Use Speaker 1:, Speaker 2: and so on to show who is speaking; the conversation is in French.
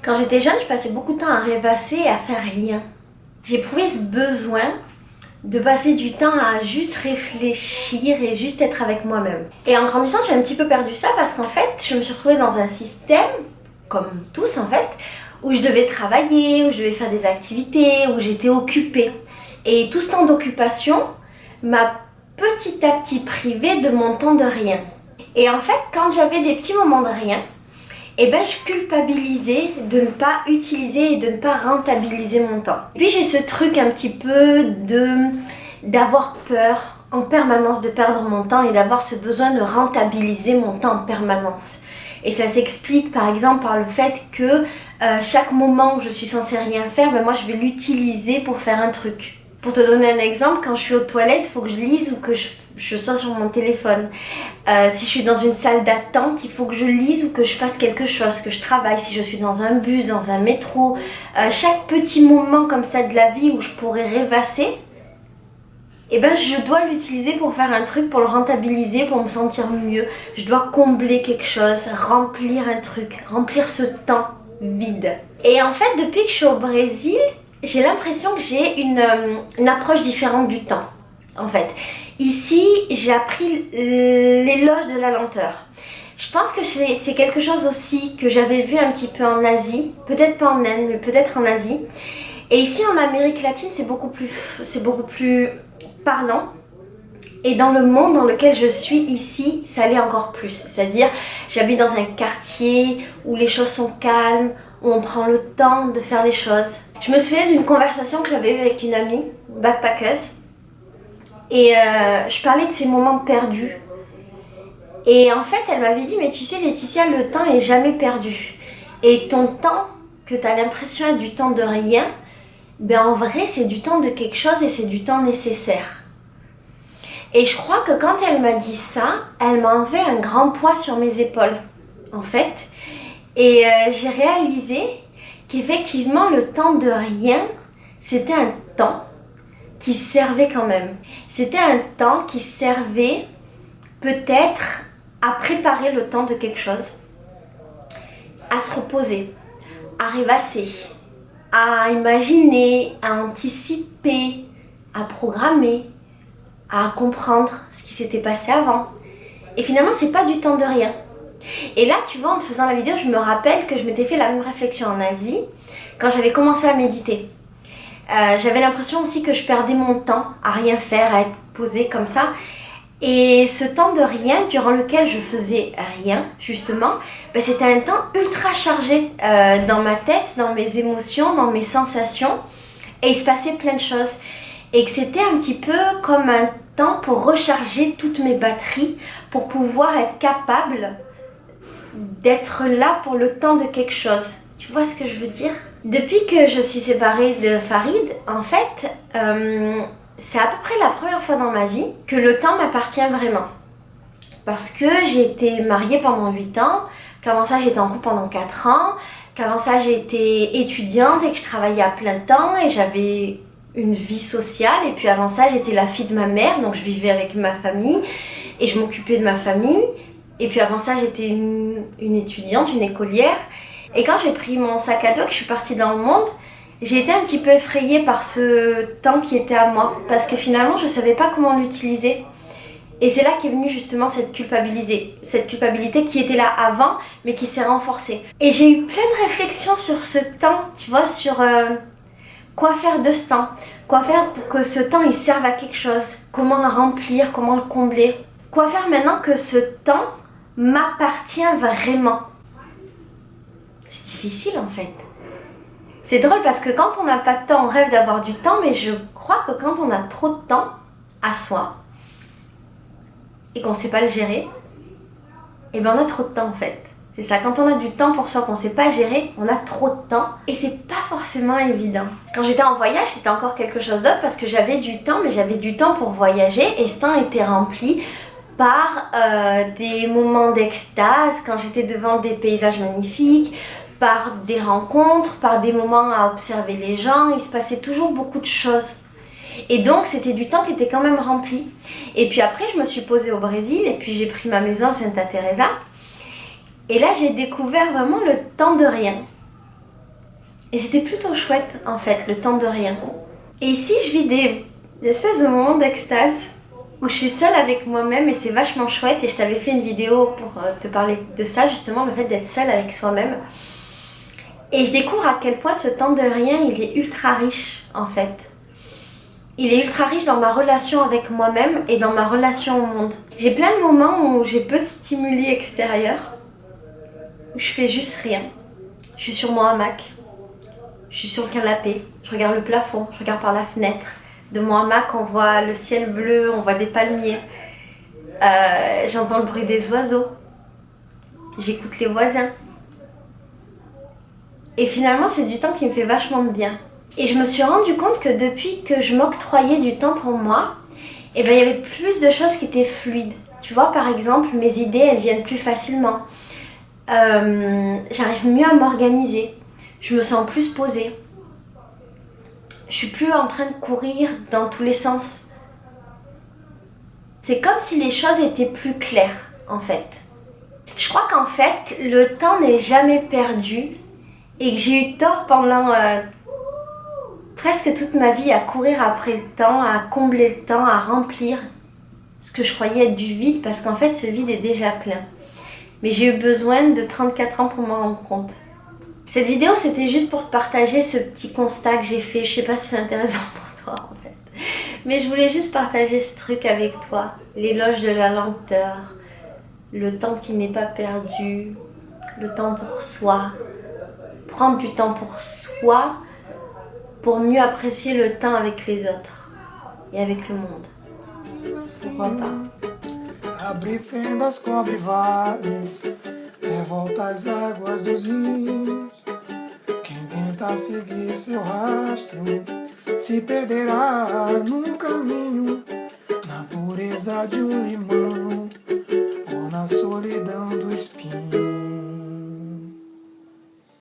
Speaker 1: Quand j'étais jeune, je passais beaucoup de temps à rêvasser et à faire rien. J'ai éprouvé ce besoin de passer du temps à juste réfléchir et juste être avec moi-même. Et en grandissant, j'ai un petit peu perdu ça parce qu'en fait, je me suis retrouvée dans un système, comme tous en fait, où je devais travailler, où je devais faire des activités, où j'étais occupée. Et tout ce temps d'occupation m'a petit à petit privée de mon temps de rien. Et en fait, quand j'avais des petits moments de rien, je culpabilisais de ne pas utiliser et de ne pas rentabiliser mon temps. Puis j'ai ce truc un petit peu d'avoir peur en permanence de perdre mon temps et d'avoir ce besoin de rentabiliser mon temps en permanence. Et ça s'explique par exemple par le fait que chaque moment où je suis censée rien faire, moi je vais l'utiliser pour faire un truc. Pour te donner un exemple, quand je suis aux toilettes, il faut que je lise ou que je sois sur mon téléphone. Si je suis dans une salle d'attente, il faut que je lise ou que je fasse quelque chose, que je travaille. Si je suis dans un bus, dans un métro, chaque petit moment comme ça de la vie où je pourrais rêvasser, je dois l'utiliser pour faire un truc, pour le rentabiliser, pour me sentir mieux. Je dois combler quelque chose, remplir un truc, remplir ce temps vide. Et en fait, depuis que je suis au Brésil, j'ai l'impression que j'ai une approche différente du temps. En fait, ici, j'ai appris l'éloge de la lenteur. Je pense que c'est quelque chose aussi que j'avais vu un petit peu en Asie, peut-être pas en Inde, mais peut-être en Asie. Et ici, en Amérique latine, c'est beaucoup plus parlant. Et dans le monde dans lequel je suis ici, ça l'est encore plus. C'est-à-dire, j'habite dans un quartier où les choses sont calmes, où on prend le temps de faire les choses. Je me souviens d'une conversation que j'avais eue avec une amie, backpackeuse, et je parlais de ces moments perdus. Et en fait, elle m'avait dit, mais tu sais Laetitia, le temps n'est jamais perdu. Et ton temps, que tu as l'impression être du temps de rien, en vrai, c'est du temps de quelque chose et c'est du temps nécessaire. Et je crois que quand elle m'a dit ça, elle m'a enlevé un grand poids sur mes épaules, en fait. Et j'ai réalisé qu'effectivement, le temps de rien, c'était un temps qui servait quand même. C'était un temps qui servait peut-être à préparer le temps de quelque chose, à se reposer, à rêvasser, à imaginer, à anticiper, à programmer, à comprendre ce qui s'était passé avant. Et finalement, c'est pas du temps de rien. Et là, tu vois, en te faisant la vidéo, je me rappelle que je m'étais fait la même réflexion en Asie quand j'avais commencé à méditer. J'avais l'impression aussi que je perdais mon temps à rien faire, à être posée comme ça. Et ce temps de rien, durant lequel je faisais rien, justement, c'était un temps ultra chargé dans ma tête, dans mes émotions, dans mes sensations. Et il se passait plein de choses. Et que c'était un petit peu comme un temps pour recharger toutes mes batteries, pour pouvoir être capable d'être là pour le temps de quelque chose. Tu vois ce que je veux dire? Depuis que je suis séparée de Farid, en fait, c'est à peu près la première fois dans ma vie que le temps m'appartient vraiment. Parce que j'ai été mariée pendant 8 ans, qu'avant ça j'étais en couple pendant 4 ans, qu'avant ça j'étais étudiante et que je travaillais à plein temps et j'avais une vie sociale. Et puis avant ça j'étais la fille de ma mère, donc je vivais avec ma famille et je m'occupais de ma famille. Et puis avant ça, j'étais une étudiante, une écolière. Et quand j'ai pris mon sac à dos, que je suis partie dans le monde, j'ai été un petit peu effrayée par ce temps qui était à moi. Parce que finalement, je ne savais pas comment l'utiliser. Et c'est là qu'est venue justement cette culpabilité qui était là avant, mais qui s'est renforcée. Et j'ai eu plein de réflexions sur ce temps, tu vois, sur quoi faire de ce temps. Quoi faire pour que ce temps, il serve à quelque chose. Comment le remplir, comment le combler. Quoi faire maintenant que ce temps m'appartient vraiment? C'est difficile en fait. C'est drôle parce que quand on n'a pas de temps, on rêve d'avoir du temps, mais je crois que quand on a trop de temps à soi et qu'on ne sait pas le gérer, on a trop de temps en fait. C'est ça, quand on a du temps pour soi qu'on ne sait pas gérer, on a trop de temps et c'est pas forcément évident. Quand j'étais en voyage, c'était encore quelque chose d'autre parce que j'avais du temps, mais j'avais du temps pour voyager et ce temps était rempli par des moments d'extase quand j'étais devant des paysages magnifiques, par des rencontres, par des moments à observer les gens. Il se passait toujours beaucoup de choses. Et donc c'était du temps qui était quand même rempli. Et puis après je me suis posée au Brésil et puis j'ai pris ma maison à Santa Teresa. Et là j'ai découvert vraiment le temps de rien. Et c'était plutôt chouette en fait, le temps de rien. Et ici je vis des espèces de moments d'extase où je suis seule avec moi-même et c'est vachement chouette. Et je t'avais fait une vidéo pour te parler de ça justement, le fait d'être seule avec soi-même. Et je découvre à quel point ce temps de rien il est ultra riche en fait. Il est ultra riche dans ma relation avec moi-même et dans ma relation au monde. J'ai plein de moments où j'ai peu de stimuli extérieurs, où je fais juste rien. Je suis sur mon hamac, je suis sur le canapé, je regarde le plafond, je regarde par la fenêtre. De mon hamac, on voit le ciel bleu, on voit des palmiers. J'entends le bruit des oiseaux. J'écoute les voisins. Et finalement, c'est du temps qui me fait vachement de bien. Et je me suis rendu compte que depuis que je m'octroyais du temps pour moi, il y avait plus de choses qui étaient fluides. Tu vois, par exemple, mes idées, elles viennent plus facilement. J'arrive mieux à m'organiser. Je me sens plus posée. Je suis plus en train de courir dans tous les sens. C'est comme si les choses étaient plus claires, en fait. Je crois qu'en fait, le temps n'est jamais perdu et que j'ai eu tort pendant presque toute ma vie à courir après le temps, à combler le temps, à remplir ce que je croyais être du vide parce qu'en fait, ce vide est déjà plein. Mais j'ai eu besoin de 34 ans pour m'en rendre compte. Cette vidéo, c'était juste pour te partager ce petit constat que j'ai fait. Je sais pas si c'est intéressant pour toi, en fait. Mais je voulais juste partager ce truc avec toi. L'éloge de la lenteur, le temps qui n'est pas perdu, le temps pour soi. Prendre du temps pour soi pour mieux apprécier le temps avec les autres et avec le monde. Pourquoi pas?
Speaker 2: Abre fendas, cobre vales, revolta as águas dos rios. Quem tenta seguir seu rastro se perderá no caminho, na pureza de limão ou na solidão do espinho.